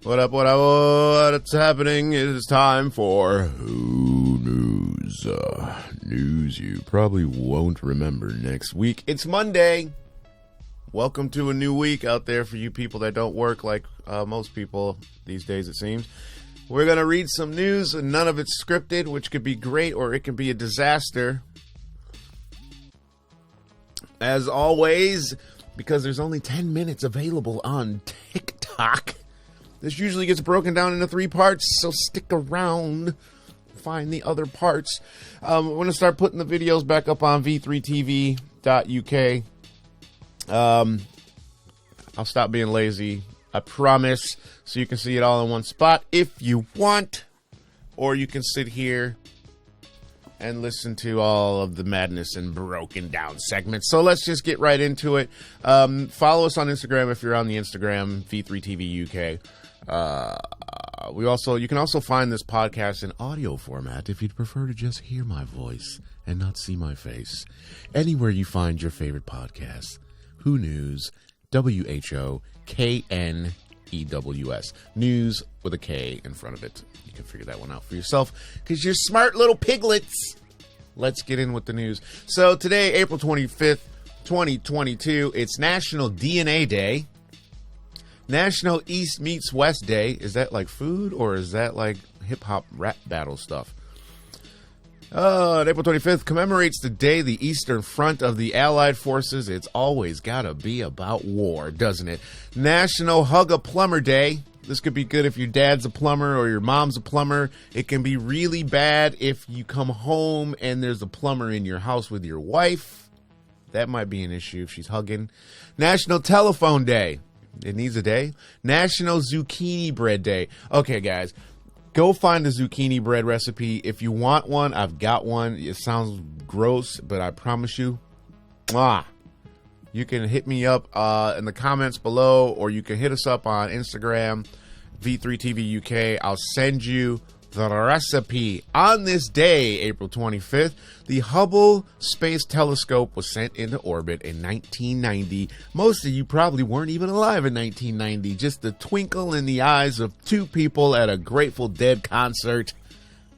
What's happening? It is time for Who News. News you probably won't remember next week. It's Monday. Welcome to a new week out there for you people that don't work like most people these days, it seems. We're going to read some news, and none of it's scripted, which could be great or it could be a disaster. As always, because there's only 10 minutes available on TikTok, this usually gets broken down into 3 parts, so stick around. Find the other parts. We're going to start putting the videos back up on v3tv.uk. I'll stop being lazy, I promise, so you can see it all in one spot if you want. Or you can sit here and listen to all of the madness and broken down segments. So let's just get right into it. Follow us on Instagram if you're on the Instagram, v3tv.uk. You can also find this podcast in audio format if you'd prefer to just hear my voice and not see my face. Anywhere you find your favorite podcast. Who News, WHOKNEWS. News with a K in front of it. You can figure that one out for yourself because you're smart little piglets. Let's get in with the news. So today, April 25th, 2022, it's National DNA Day. National East Meets West Day. Is that like food or is that like hip-hop rap battle stuff? April 25th commemorates the day the Eastern Front of the Allied Forces. It's always gotta be about war, doesn't it? National Hug a Plumber Day. This could be good if your dad's a plumber or your mom's a plumber. It can be really bad if you come home and there's a plumber in your house with your wife. That might be an issue if she's hugging. National Telephone Day. It needs a day. National Zucchini Bread Day. Okay, guys. Go find a zucchini bread recipe. If you want one, I've got one. It sounds gross, but I promise you, you can hit me up in the comments below, or you can hit us up on Instagram, V3TVUK. I'll send you the recipe. On this day, April 25th, the Hubble Space Telescope was sent into orbit in 1990. Most of you probably weren't even alive in 1990. Just the twinkle in the eyes of 2 people at a Grateful Dead concert.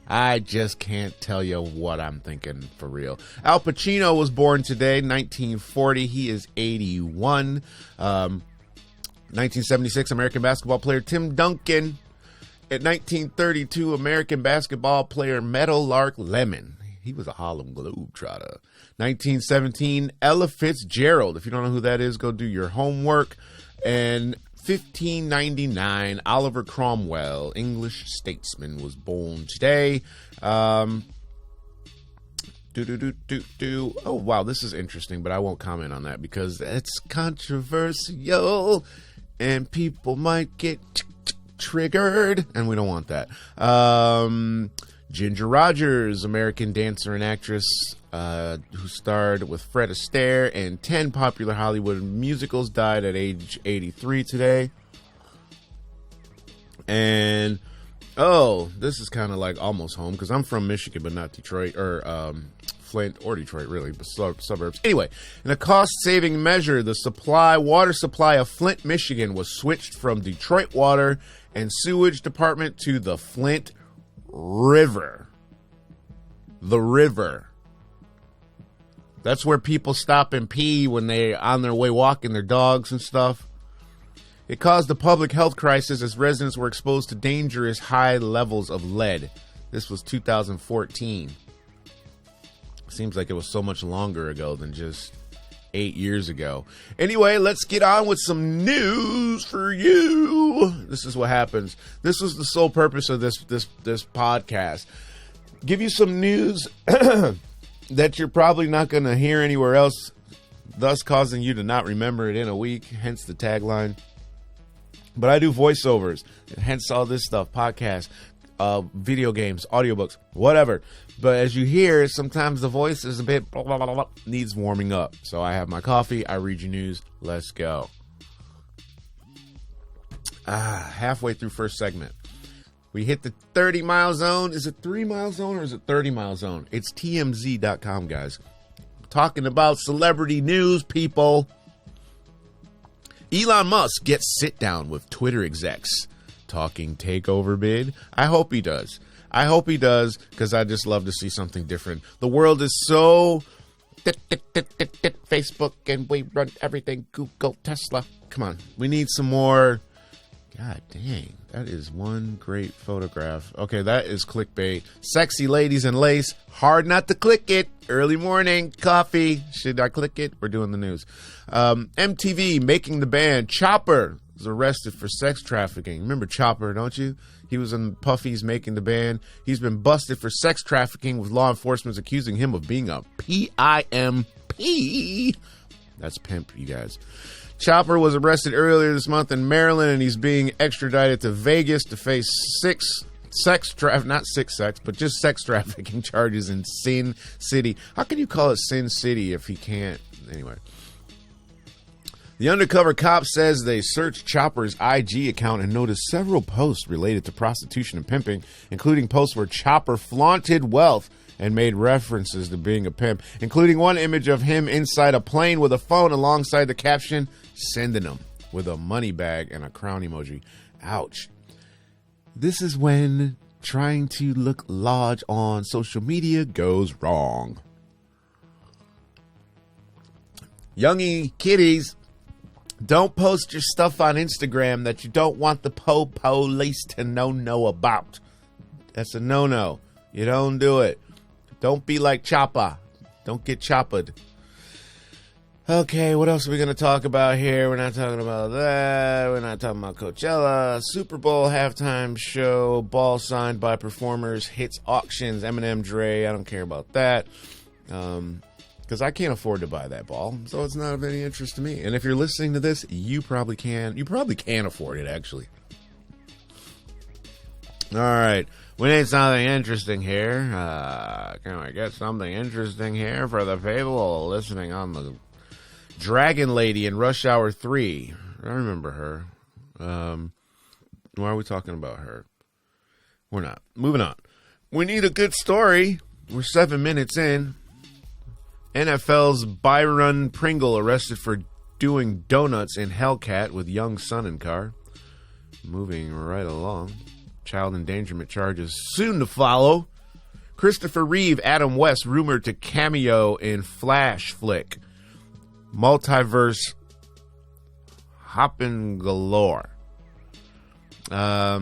I just can't tell you what I'm thinking for real. Al Pacino was born today, 1940. He is 81. 1976, American basketball player Tim Duncan. At 1932, American basketball player Meadowlark Lemon. He was a Harlem Globetrotter. 1917, Ella Fitzgerald. If you don't know who that is, go do your homework. And 1599, Oliver Cromwell, English statesman, was born today. Oh, wow, this is interesting, but I won't comment on that because it's controversial and people might get triggered, and we don't want that. Ginger Rogers, American dancer and actress who starred with Fred Astaire and 10 popular Hollywood musicals, died at age 83 today. And this is kind of like almost home because I'm from Michigan but not Detroit, or Flint or Detroit really, but suburbs. Anyway, in a cost-saving measure, the water supply of Flint, Michigan was switched from Detroit Water and Sewage Department to the Flint River. The river. That's where people stop and pee when they're on their way walking their dogs and stuff. It caused a public health crisis as residents were exposed to dangerous high levels of lead. This was 2014. Seems like it was so much longer ago than just 8 years ago. Anyway, let's get on with some news for you. This is what happens. This was the sole purpose of this podcast. Give you some news that you're probably not going to hear anywhere else, thus causing you to not remember it in a week, hence the tagline. But I do voiceovers, hence all this stuff, podcasts, video games, audiobooks, whatever. But as you hear, sometimes the voice is a bit blah, blah, blah, blah, needs warming up. So I have my coffee, I read you news, let's go. Halfway through first segment. We hit the 30-mile zone. Is it 3-mile zone or is it 30-mile zone? It's TMZ.com, guys. Talking about celebrity news, people. Elon Musk gets sit down with Twitter execs. talking takeover bid. I hope he does. I hope he does, because I just love to see something different. The world is so Facebook, and we run everything. Google, Tesla. Come on. We need some more. God dang. That is one great photograph. Okay, that is clickbait. Sexy ladies in lace. Hard not to click it. Early morning. Coffee. Should I click it? We're doing the news. MTV making the band. Chopper was arrested for sex trafficking. Remember Chopper, don't you? He was in Puffy's Making the Band. He's been busted for sex trafficking, with law enforcement accusing him of being a PIMP. That's pimp, you guys. Chopper was arrested earlier this month in Maryland, and he's being extradited to Vegas to face sex trafficking charges in Sin City. How can you call it Sin City if he can't? Anyway. The undercover cop says they searched Chopper's IG account and noticed several posts related to prostitution and pimping, including posts where Chopper flaunted wealth and made references to being a pimp, including one image of him inside a plane with a phone alongside the caption, "Sending them," with a money bag and a crown emoji. Ouch. This is when trying to look large on social media goes wrong. Youngie kiddies, don't post your stuff on Instagram that you don't want the police to know about. That's a no-no. You don't do it. Don't be like Choppa. Don't get chopped. Okay, what else are we going to talk about here? We're not talking about that. We're not talking about Coachella. Super Bowl halftime show. Ball signed by performers. Hits auctions. Eminem, Dre. I don't care about that. Because I can't afford to buy that ball, so it's not of any interest to me. And if you're listening to this, you probably can. You probably can afford it, actually. All right. We need something interesting here. Can we get something interesting here for the people listening on the Dragon Lady in Rush Hour 3? I remember her. Why are we talking about her? We're not. Moving on. We need a good story. We're 7 minutes in. NFL's Byron Pringle arrested for doing donuts in Hellcat with young son in car. Moving right along. Child endangerment charges soon to follow. Christopher Reeve, Adam West, rumored to cameo in Flash flick. Multiverse hopping galore. I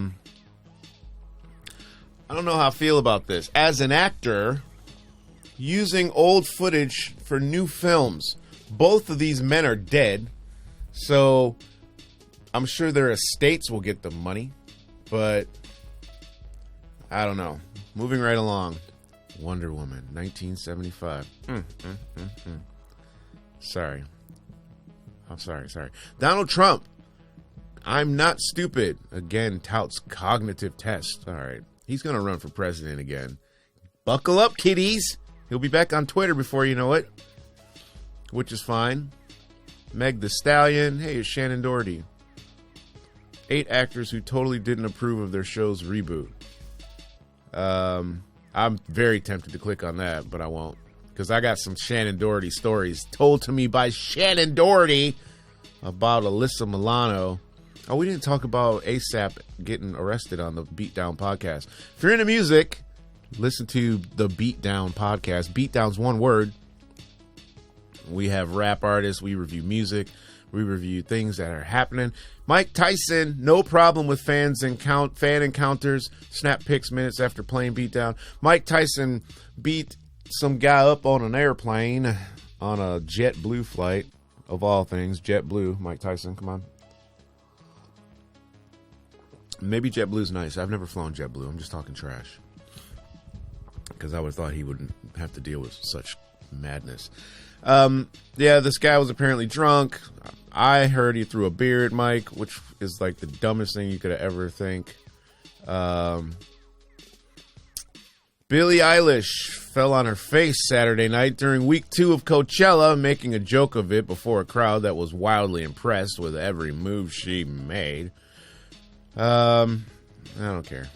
don't know how I feel about this. As an actor, using old footage for new films. Both of these men are dead, so I'm sure their estates will get the money, but I don't know. Moving right along. Wonder Woman, 1975. Sorry. I'm sorry. Donald Trump, I'm not stupid. Again, touts cognitive test. All right. He's going to run for president again. Buckle up, kiddies. He'll be back on Twitter before you know it, which is fine. Meg the Stallion. Hey, it's Shannon Doherty. 8 actors who totally didn't approve of their show's reboot. I'm very tempted to click on that, but I won't. Because I got some Shannon Doherty stories told to me by Shannon Doherty about Alyssa Milano. Oh, we didn't talk about ASAP getting arrested on the Beatdown podcast. If you're into music, listen to the Beatdown podcast. Beatdown's one word. We have rap artists. We review music. We review things that are happening. Mike Tyson, no problem with fan encounters. Snap pics minutes after playing Beatdown. Mike Tyson beat some guy up on an airplane on a JetBlue flight. Of all things, JetBlue. Mike Tyson, come on. Maybe JetBlue's nice. I've never flown JetBlue. I'm just talking trash. Because I would have thought he wouldn't have to deal with such madness. Yeah, this guy was apparently drunk. I heard he threw a beer at Mike, which is like the dumbest thing you could ever think. Billie Eilish fell on her face Saturday night during week 2 of Coachella, making a joke of it before a crowd that was wildly impressed with every move she made. I don't care.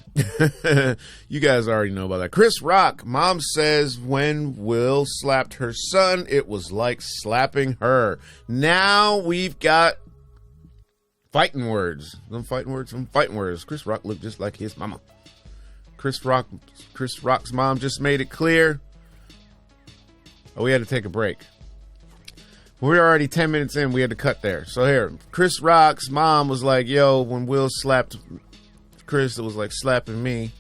You guys already know about that. Chris Rock, mom says when Will slapped her son, it was like slapping her. Now we've got Fighting words. Them fighting words. Some fighting words. Chris Rock looked just like his mama. Chris Rock's mom just made it clear. Oh, we had to take a break. We were already 10 minutes in. We had to cut there. So here, Chris Rock's mom was like, yo, when Will slapped Chris, it was like slapping me.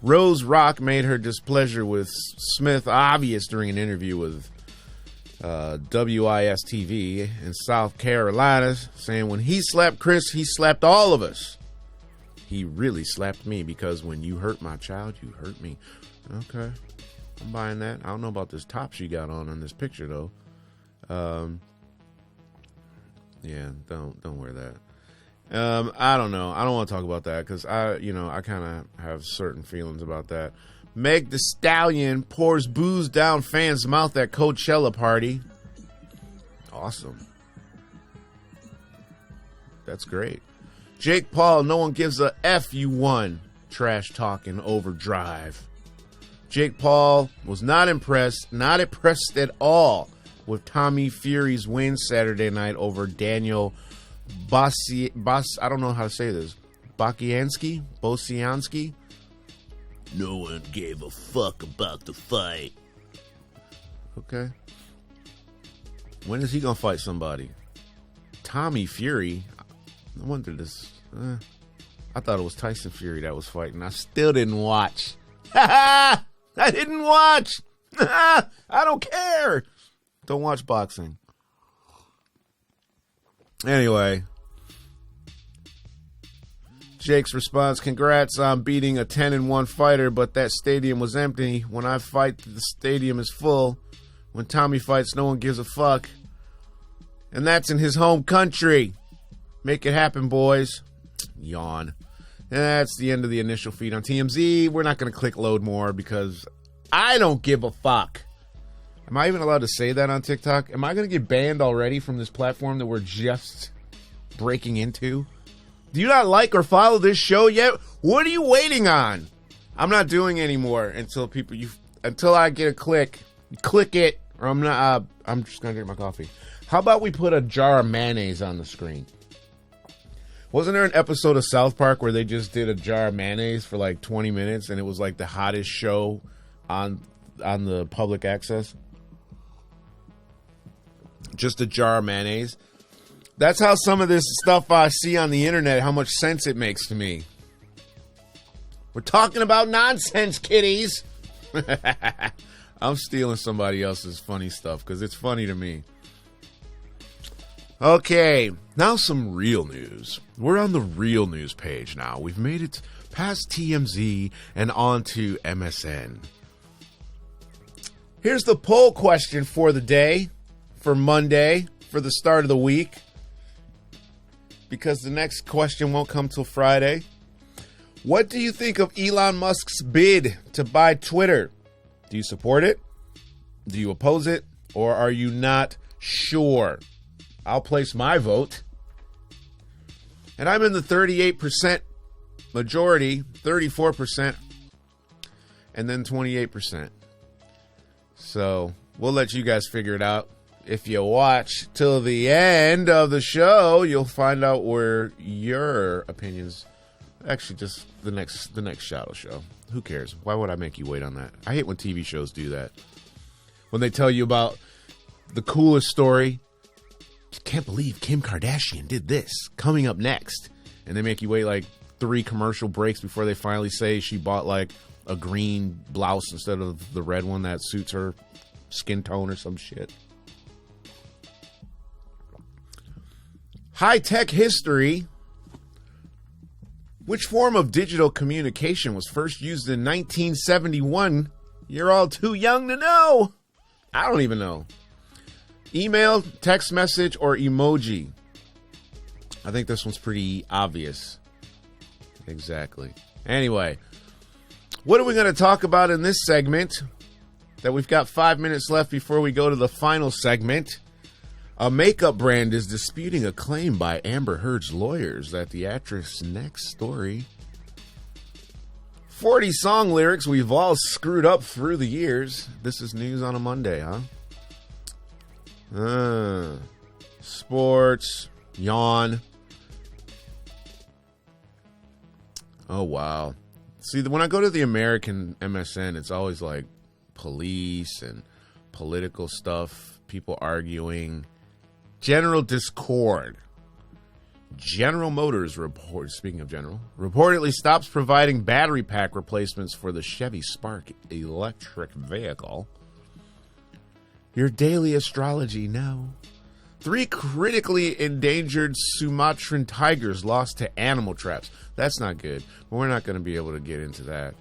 Rose Rock made her displeasure with Smith obvious during an interview with WIS-TV in South Carolina, saying when he slapped Chris, he slapped all of us. He really slapped me because when you hurt my child, you hurt me. Okay, I'm buying that. I don't know about this top she got on this picture though. Yeah, don't wear that. I don't know. I don't want to talk about that because I kind of have certain feelings about that. Meg Thee Stallion pours booze down fans' mouth at Coachella party. Awesome. That's great. Jake Paul, no one gives a F you won. Trash talking overdrive. Jake Paul was not impressed at all with Tommy Fury's win Saturday night over Daniel I don't know how to say this. Bosianski? No one gave a fuck about the fight. Okay. When is he gonna fight somebody? Tommy Fury? I wonder this. I thought it was Tyson Fury that was fighting. I still didn't watch. I didn't watch. I don't care. Don't watch boxing. Anyway. Jake's response, congrats on beating a 10-1 fighter, but that stadium was empty. When I fight, the stadium is full. When Tommy fights, no one gives a fuck. And that's in his home country. Make it happen, boys. Yawn. And that's the end of the initial feed on TMZ. We're not going to click load more because I don't give a fuck. Am I even allowed to say that on TikTok? Am I going to get banned already from this platform that we're just breaking into? Do you not like or follow this show yet? What are you waiting on? I'm not doing anymore until I get a click it, or I'm not. I'm just gonna drink my coffee. How about we put a jar of mayonnaise on the screen? Wasn't there an episode of South Park where they just did a jar of mayonnaise for like 20 minutes, and it was like the hottest show on the public access? Just a jar of mayonnaise. That's how some of this stuff I see on the internet, how much sense it makes to me. We're talking about nonsense, kiddies. I'm stealing somebody else's funny stuff because it's funny to me. Okay, now some real news. We're on the real news page now. We've made it past TMZ and on to MSN. Here's the poll question for the day, for Monday, for the start of the week. Because the next question won't come till Friday. What do you think of Elon Musk's bid to buy Twitter? Do you support it? Do you oppose it? Or are you not sure? I'll place my vote. And I'm in the 38% majority, 34%, and then 28%. So we'll let you guys figure it out. If you watch till the end of the show, you'll find out where your opinions. Actually, just the next shadow show. Who cares? Why would I make you wait on that? I hate when TV shows do that. When they tell you about the coolest story. Can't believe Kim Kardashian did this. Coming up next. And they make you wait like 3 commercial breaks before they finally say she bought like a green blouse instead of the red one that suits her skin tone or some shit. High-tech history. Which form of digital communication was first used in 1971? You're all too young to know. I don't even know. Email, text message, or emoji? I think this one's pretty obvious. Exactly. Anyway, what are we going to talk about in this segment? That we've got 5 minutes left before we go to the final segment. A makeup brand is disputing a claim by Amber Heard's lawyers that the actress' next story. 40 song lyrics we've all screwed up through the years. This is news on a Monday, huh? Sports, yawn. Oh, wow. See, when I go to the American MSN, it's always like police and political stuff, people arguing, general discord. General Motors reportedly stops providing battery pack replacements for the Chevy Spark electric vehicle. Your daily astrology now. 3 critically endangered Sumatran tigers lost to animal traps. That's not good, but we're not going to be able to get into that.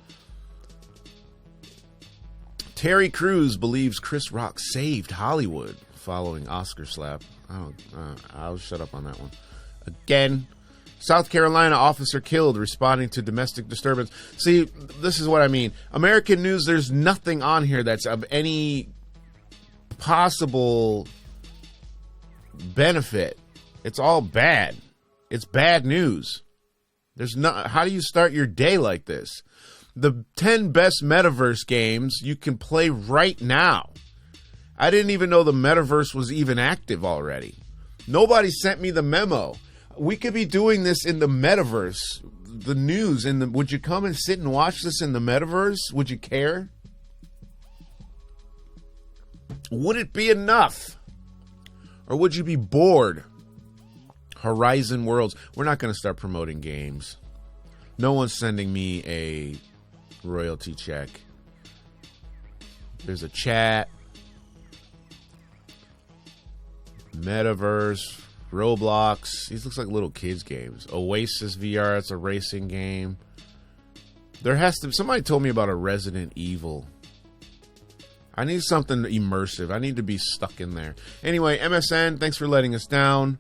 Terry Crews believes Chris Rock saved Hollywood following Oscar slap. I'll shut up on that one. Again, South Carolina officer killed responding to domestic disturbance. See, this is what I mean. American news, there's nothing on here that's of any possible benefit. It's all bad. It's bad news. There's not. How do you start your day like this? The 10 best metaverse games you can play right now. I didn't even know the metaverse was even active already. Nobody sent me the memo. We could be doing this in the metaverse. The news would you come and sit and watch this in the metaverse? Would you care? Would it be enough? Or would you be bored? Horizon Worlds. We're not going to start promoting games. No one's sending me a royalty check. There's a chat. Metaverse. Roblox. These looks like little kids games. Oasis VR. It's a racing game. There has to. Somebody told me about a Resident Evil. I need something immersive. I need to be stuck in there. Anyway, MSN, thanks for letting us down.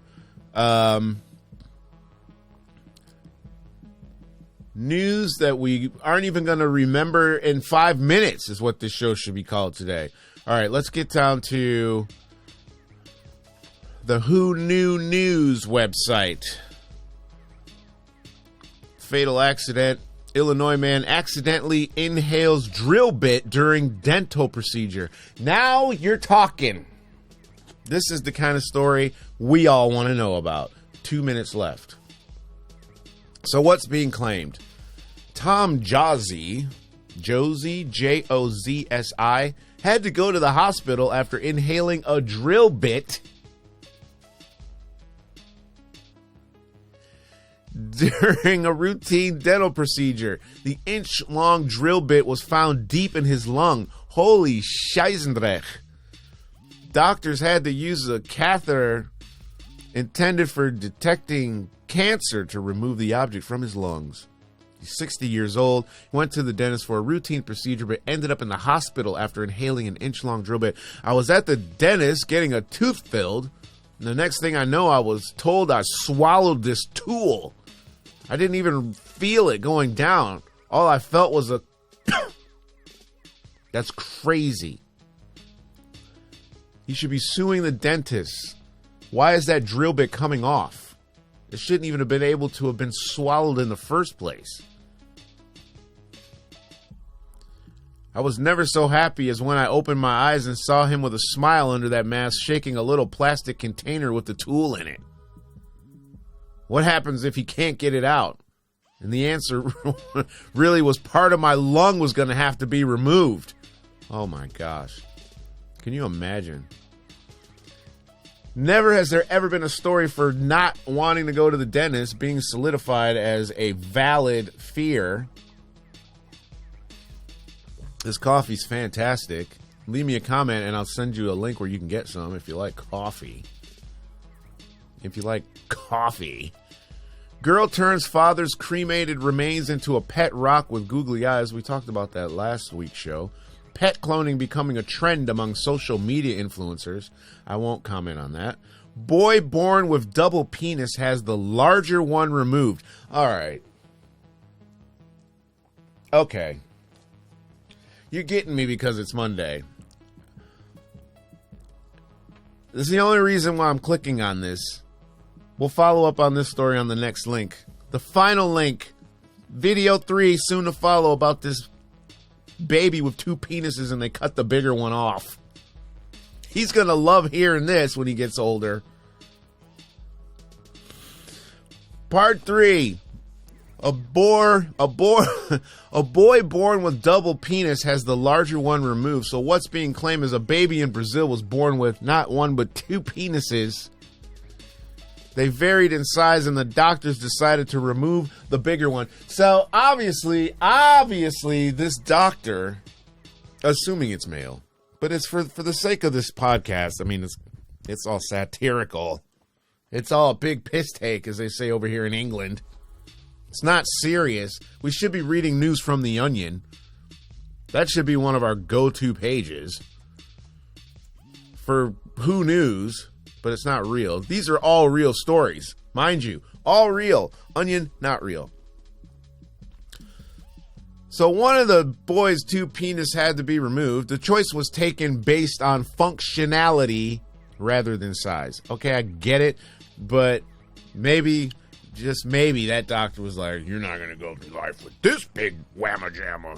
News that we aren't even going to remember in 5 minutes is what this show should be called today. All right, let's get down to the Who Knew News website. Fatal accident. Illinois man accidentally inhales drill bit during dental procedure. Now you're talking. This is the kind of story we all want to know about. 2 minutes left. So what's being claimed? Tom Josie, Jozzi, had to go to the hospital after inhaling a drill bit during a routine dental procedure. The inch-long drill bit was found deep in his lung. Holy Scheisendreich. Doctors had to use a catheter intended for detecting cancer to remove the object from his lungs. He's 60 years old. He went to the dentist for a routine procedure, but ended up in the hospital after inhaling an inch-long drill bit. I was at the dentist getting a tooth filled. And the next thing I know, I was told I swallowed this tool. I didn't even feel it going down. All I felt was a... That's crazy. He should be suing the dentist. Why is that drill bit coming off? It shouldn't even have been able to have been swallowed in the first place. I was never so happy as when I opened my eyes and saw him with a smile under that mask, shaking a little plastic container with the tool in it. What happens if he can't get it out? And the answer really was part of my lung was going to have to be removed. Oh my gosh. Can you imagine? Never has there ever been a story for not wanting to go to the dentist being solidified as a valid fear. This coffee's fantastic. Leave me a comment and I'll send you a link where you can get some if you like coffee. If you like coffee. Girl turns father's cremated remains into a pet rock with googly eyes. We talked about that last week's show. Pet cloning becoming a trend among social media influencers. I won't comment on that. Boy born with double penis has the larger one removed. All right. Okay. You're getting me because it's Monday. This is the only reason why I'm clicking on this. We'll follow up on this story on the next link. The final link. Video 3 soon to follow about this baby with 2 penises and they cut the bigger one off. He's going to love hearing this when he gets older. Part 3. A boy born with double penis has the larger one removed. So what's being claimed is a baby in Brazil was born with not one but two penises. They varied in size and the doctors decided to remove the bigger one. So obviously, this doctor, assuming it's male, but it's for the sake of this podcast. I mean, it's all satirical. It's all a big piss take, as they say over here in England. It's not serious. We should be reading news from The Onion. That should be one of our go-to pages for Who News, but it's not real. These are all real stories. Mind you, all real. Onion, not real. So one of the boy's two penis had to be removed. The choice was taken based on functionality rather than size. Okay, I get it, but maybe... just maybe that doctor was like, you're not going to go through life with this big whamma jamma.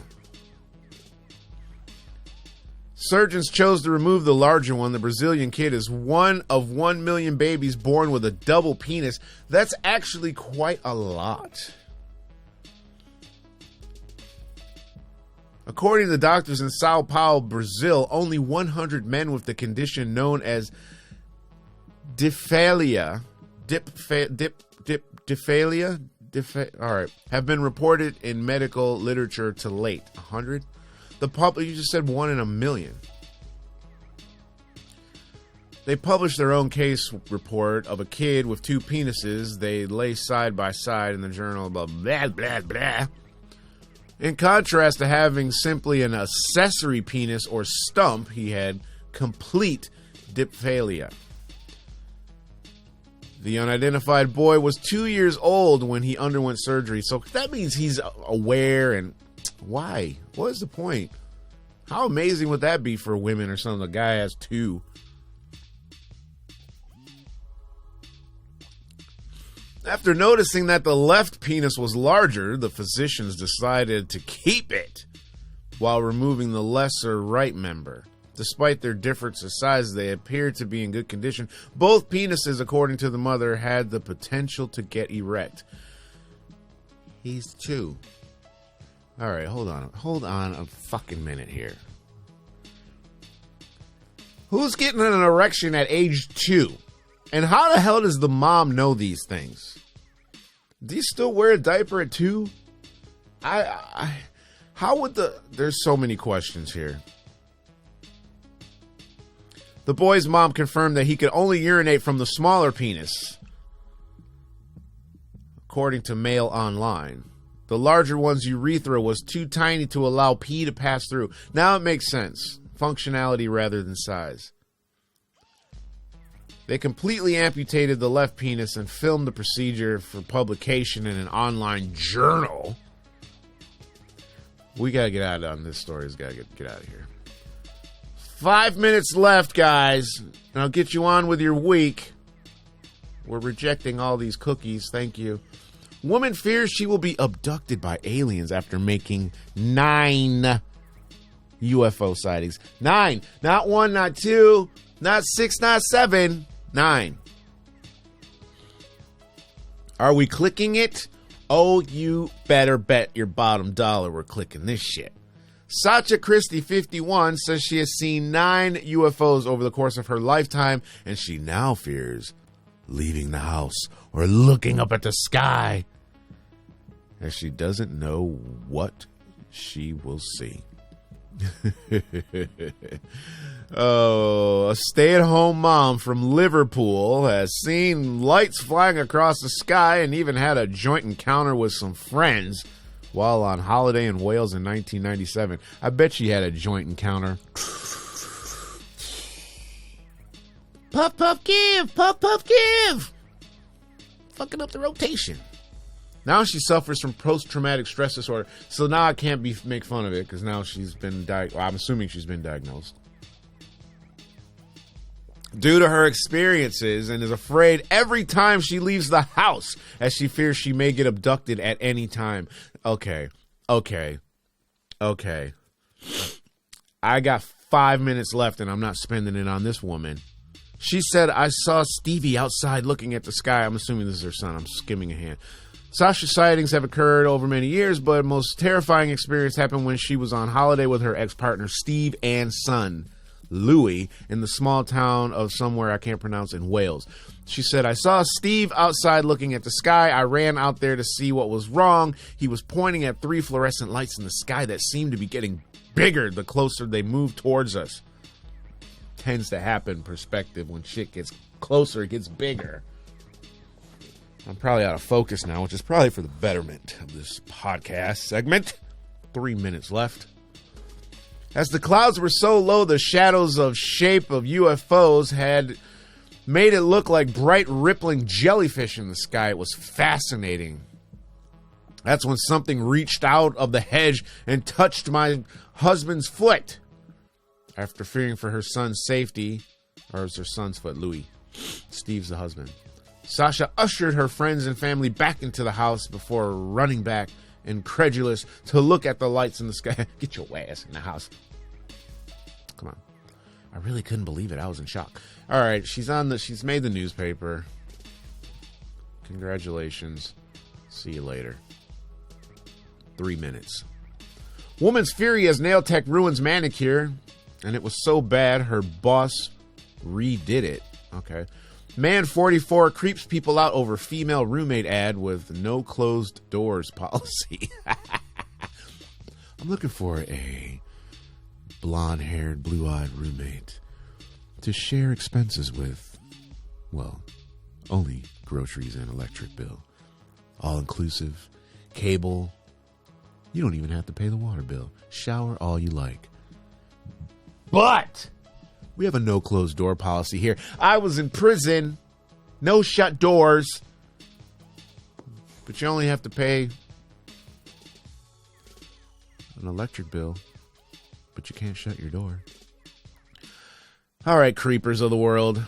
Surgeons chose to remove the larger one. The Brazilian kid is one of 1 million babies born with a double penis. That's actually quite a lot. According to the doctors in Sao Paulo, Brazil, only 100 men with the condition known as diphalia, have been reported in medical literature to late. 100? You just said 1 in a million. They published their own case report of a kid with two penises. They lay side by side in the journal blah, blah, blah, blah. In contrast to having simply an accessory penis or stump, he had complete diphalia. The unidentified boy was 2 years old when he underwent surgery. So that means he's aware. And why? What is the point? How amazing would that be for women or something? The guy has two. After noticing that the left penis was larger, the physicians decided to keep it while removing the lesser right member. Despite their difference in size, they appeared to be in good condition. Both penises, according to the mother, had the potential to get erect. He's 2. All right, hold on a fucking minute here. Who's getting an erection at age 2? And how the hell does the mom know these things? Do you still wear a diaper at 2? There's so many questions here. The boy's mom confirmed that he could only urinate from the smaller penis, according to Mail Online. The larger one's urethra was too tiny to allow pee to pass through. Now it makes sense. Functionality rather than size. They completely amputated the left penis and filmed the procedure for publication in an online journal. We gotta get out on this story. We gotta get out of here. 5 minutes left, guys, and I'll get you on with your week. We're rejecting all these cookies. Thank you. Woman fears she will be abducted by aliens after making 9 UFO sightings. 9. Not 1, not 2, not 6, not 7. 9. Are we clicking it? Oh, you better bet your bottom dollar we're clicking this shit. Sacha Christie, 51, says she has seen 9 UFOs over the course of her lifetime, and she now fears leaving the house or looking up at the sky, as she doesn't know what she will see. Oh, a stay-at-home mom from Liverpool has seen lights flying across the sky and even had a joint encounter with some friends while on holiday in Wales in 1997. I bet she had a joint encounter. Puff, puff, give! Puff, puff, give! Fucking up the rotation. Now she suffers from post-traumatic stress disorder. So now I can't make fun of it because now she's been I'm assuming she's been diagnosed. Due to her experiences, and is afraid every time she leaves the house, as she fears she may get abducted at any time. Okay. I got 5 minutes left, and I'm not spending it on this woman. She said, I saw Stevie outside looking at the sky. I'm assuming this is her son. I'm skimming ahead. Sasha's sightings have occurred over many years, but most terrifying experience happened when she was on holiday with her ex-partner Steve and son, Louis, in the small town of somewhere I can't pronounce in Wales. She said, I saw Steve outside looking at the sky. I ran out there to see what was wrong. He was pointing at 3 fluorescent lights in the sky that seemed to be getting bigger the closer they moved towards us. Tends to happen, perspective. When shit gets closer, it gets bigger. I'm probably out of focus now, which is probably for the betterment of this podcast segment. 3 minutes left. As the clouds were so low, the shadows of shape of UFOs had made it look like bright, rippling jellyfish in the sky. It was fascinating. That's when something reached out of the hedge and touched my husband's foot. After fearing for her son's safety, or is her son's foot, Louis. Steve's the husband. Sasha ushered her friends and family back into the house before running back, incredulous, to look at the lights in the sky. Get your ass in the house. Come on. I really couldn't believe it. I was in shock. All right, she's made the newspaper. Congratulations. See you later. 3 minutes. Woman's fury as nail tech ruins manicure, and it was so bad her boss redid it. Okay. Man 44 creeps people out over female roommate ad with no closed doors policy. I'm looking for a blonde-haired, blue-eyed roommate to share expenses with, well, only groceries and electric bill. All-inclusive, cable. You don't even have to pay the water bill. Shower all you like. But we have a no closed door policy here. I was in prison. No shut doors. But you only have to pay an electric bill. But you can't shut your door. All right, creepers of the world.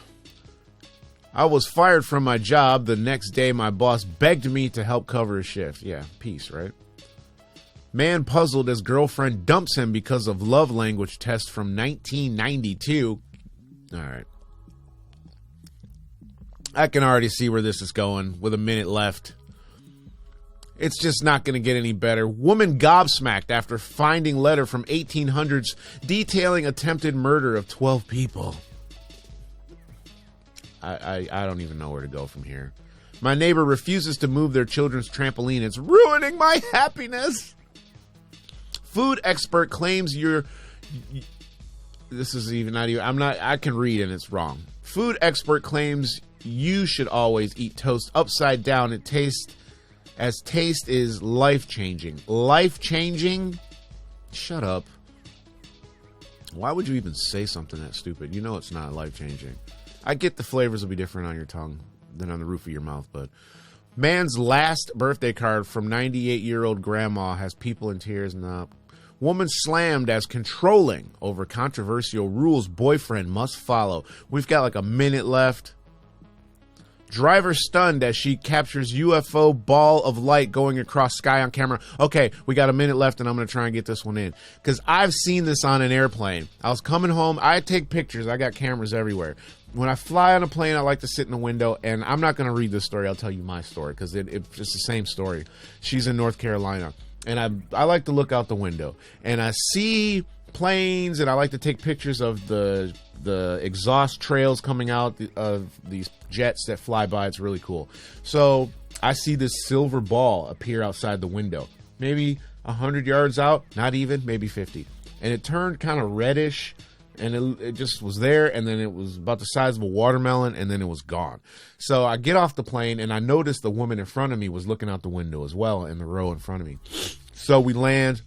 I was fired from my job. The next day, my boss begged me to help cover a shift. Yeah, peace, right? Man puzzled as girlfriend dumps him because of love language test from 1992. All right. I can already see where this is going with a minute left. It's just not going to get any better. Woman gobsmacked after finding letter from 1800s detailing attempted murder of 12 people. I don't even know where to go from here. My neighbor refuses to move their children's trampoline. It's ruining my happiness. Food expert claims this is even not even, I can read and it's wrong. Food expert claims you should always eat toast upside down. Taste is life-changing. Life-changing? Shut up. Why would you even say something that stupid? You know it's not life-changing. I get the flavors will be different on your tongue than on the roof of your mouth, but man's last birthday card from 98-year-old grandma has people in tears. Nah. Woman slammed as controlling over controversial rules boyfriend must follow. We've got like a minute left. Driver stunned as she captures UFO ball of light going across sky on camera. Okay, we got a minute left and I'm going to try and get this one in. Because I've seen this on an airplane. I was coming home. I take pictures. I got cameras everywhere. When I fly on a plane, I like to sit in the window. And I'm not going to read this story. I'll tell you my story because it's just the same story. She's in North Carolina. And I like to look out the window. And I see planes and I like to take pictures of the exhaust trails coming out of these jets that fly by. It's really cool. So I see this silver ball appear outside the window, maybe 100 yards out, not even, maybe 50. And it turned kind of reddish and it just was there. And then it was about the size of a watermelon and then it was gone. So I get off the plane and I noticed the woman in front of me was looking out the window as well in the row in front of me. So we land.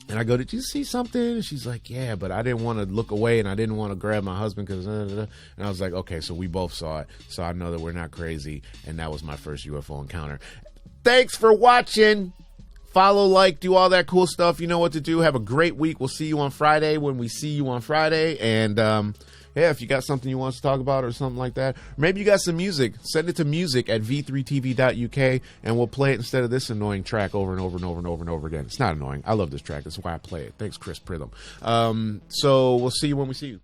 And I go, did you see something? And she's like, yeah, but I didn't want to look away and I didn't want to grab my husband because, and I was like, okay, so we both saw it. So I know that we're not crazy. And that was my first UFO encounter. Thanks for watching. Follow, like, do all that cool stuff. You know what to do. Have a great week. We'll see you on Friday when we see you on Friday. And, yeah, if you got something you want us to talk about or something like that, or maybe you got some music, send it to music@v3tv.uk and we'll play it instead of this annoying track over and over and over and over and over again. It's not annoying. I love this track. That's why I play it. Thanks, Chris Pritham. So we'll see you when we see you.